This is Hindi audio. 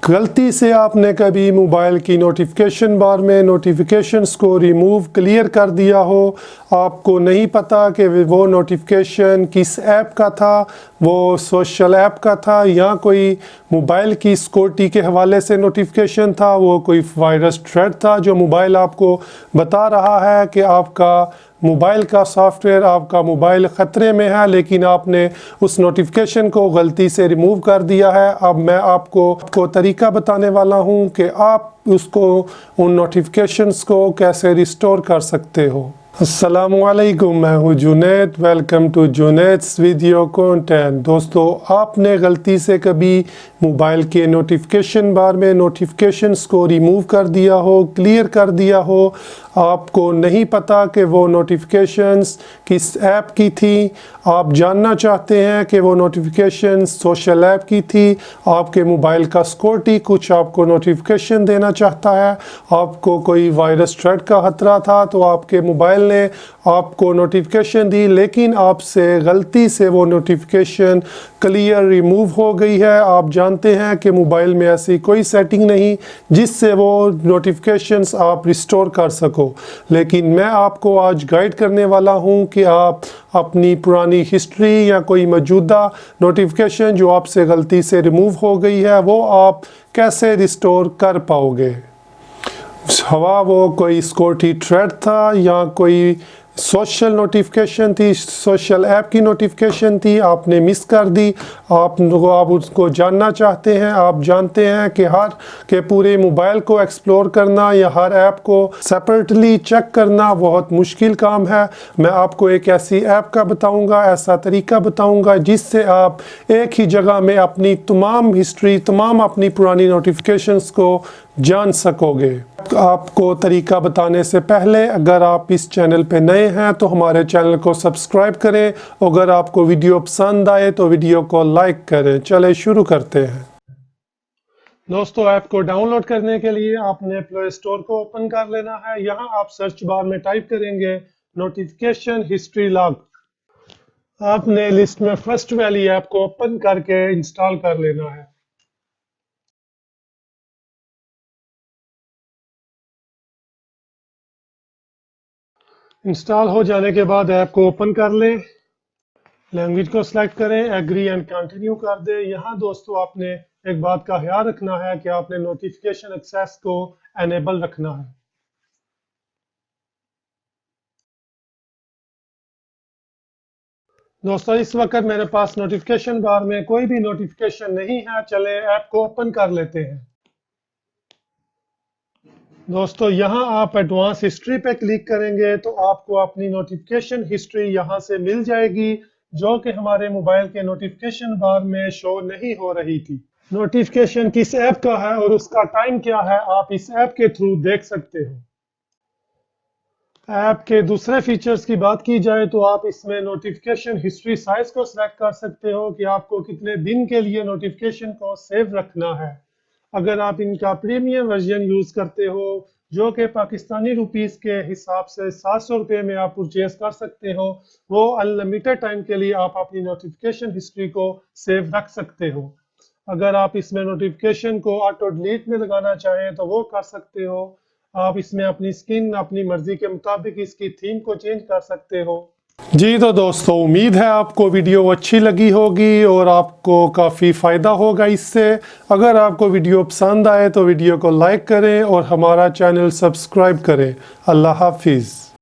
गलती से आपने कभी मोबाइल की नोटिफिकेशन बार में नोटिफिकेशंस को रिमूव क्लियर कर दिया हो, आपको नहीं पता कि वो नोटिफिकेशन किस ऐप का था, वो सोशल ऐप का था या कोई मोबाइल की सिक्योरिटी के हवाले से नोटिफिकेशन था, वो कोई वायरस थ्रेट था जो मोबाइल आपको बता रहा है कि आपका मोबाइल का सॉफ्टवेयर, आपका मोबाइल ख़तरे में है, लेकिन आपने उस नोटिफिकेशन को गलती से रिमूव कर दिया है। अब मैं आपको तरीका बताने वाला हूं कि आप उसको उन नोटिफिकेशंस को कैसे रिस्टोर कर सकते हो। अस्सलामुअलैकुम, मैं हूँ Junaid. Welcome to Junaid's video content. दोस्तों, आपने गलती से कभी मोबाइल के नोटिफिकेशन बार में नोटिफिकेशंस को रिमूव कर दिया हो, क्लियर कर दिया हो, आपको नहीं पता कि वो नोटिफिकेशंस किस ऐप की थी, आप जानना चाहते हैं कि वो नोटिफिकेशंस सोशल ऐप की थी, आपके मोबाइल का सिक्योरिटी कुछ आपको नोटिफिकेशन देना चाहता है, आपको कोई वायरस थ्रेट का खतरा था तो आपके मोबाइल ने आपको नोटिफिकेशन दी, लेकिन आपसे गलती से वो नोटिफिकेशन क्लियर रिमूव हो गई है। आप जानते हैं कि मोबाइल में ऐसी कोई सेटिंग नहीं जिससे वो नोटिफिकेशंस आप रिस्टोर कर सको, लेकिन मैं आपको आज गाइड करने वाला हूं कि आप अपनी पुरानी हिस्ट्री या कोई मौजूदा नोटिफिकेशन जो आपसे गलती से रिमूव हो गई है वो आप कैसे रिस्टोर कर पाओगे। हवा वो कोई सिक्योरिटी थ्रेट था या कोई सोशल नोटिफिकेशन थी, सोशल ऐप की नोटिफिकेशन थी, आपने मिस कर दी, आप उसको जानना चाहते हैं। आप जानते हैं कि हर के पूरे मोबाइल को एक्सप्लोर करना या हर ऐप को सेपरेटली चेक करना बहुत मुश्किल काम है। मैं आपको एक ऐसी ऐप का बताऊंगा, ऐसा तरीका बताऊंगा जिससे आप एक ही जगह में अपनी तमाम हिस्ट्री, तमाम अपनी पुरानी नोटिफिकेशंस को जान सकोगे। आपको तरीका बताने से पहले अगर आप इस चैनल पे नए हैं तो हमारे चैनल को सब्सक्राइब करें। अगर आपको वीडियो पसंद आए तो वीडियो को लाइक करें। चले शुरू करते हैं। दोस्तों, ऐप को डाउनलोड करने के लिए आपने प्ले स्टोर को ओपन कर लेना है। यहाँ आप सर्च बार में टाइप करेंगे नोटिफिकेशन हिस्ट्री लॉग। आपने लिस्ट में फर्स्ट वाली ऐप को ओपन करके इंस्टॉल कर लेना है। इंस्टॉल हो जाने के बाद ऐप को ओपन कर लें, लैंग्वेज को सिलेक्ट करें, एग्री एंड कंटिन्यू कर दें। यहाँ दोस्तों आपने एक बात का ख्याल रखना है कि आपने नोटिफिकेशन एक्सेस को एनेबल रखना है। दोस्तों, इस वक्त मेरे पास नोटिफिकेशन बार में कोई भी नोटिफिकेशन नहीं है। चले ऐप को ओपन कर लेते हैं। दोस्तों, यहाँ आप एडवांस हिस्ट्री पे क्लिक करेंगे तो आपको अपनी नोटिफिकेशन हिस्ट्री यहाँ से मिल जाएगी, जो कि हमारे मोबाइल के नोटिफिकेशन बार में शो नहीं हो रही थी। नोटिफिकेशन किस ऐप का है और उसका टाइम क्या है, आप इस ऐप के थ्रू देख सकते हो। ऐप के दूसरे फीचर्स की बात की जाए तो आप इसमें नोटिफिकेशन हिस्ट्री साइज को सिलेक्ट कर सकते हो कि आपको कितने दिन के लिए नोटिफिकेशन को सेव रखना है। अगर आप इनका प्रीमियम वर्जन यूज करते हो, जो कि पाकिस्तानी रुपीस के हिसाब से 700 रुपये में आप परचेज कर सकते हो, वो अनलिमिटेड टाइम के लिए आप अपनी नोटिफिकेशन हिस्ट्री को सेव रख सकते हो। अगर आप इसमें नोटिफिकेशन को ऑटो डिलीट में लगाना चाहें तो वो कर सकते हो। आप इसमें अपनी स्किन, अपनी मर्जी के मुताबिक इसकी थीम को चेंज कर सकते हो। जी तो दोस्तों, उम्मीद है आपको वीडियो अच्छी लगी होगी और आपको काफ़ी फ़ायदा होगा इससे। अगर आपको वीडियो पसंद आए तो वीडियो को लाइक करें और हमारा चैनल सब्सक्राइब करें। अल्लाह हाफिज़।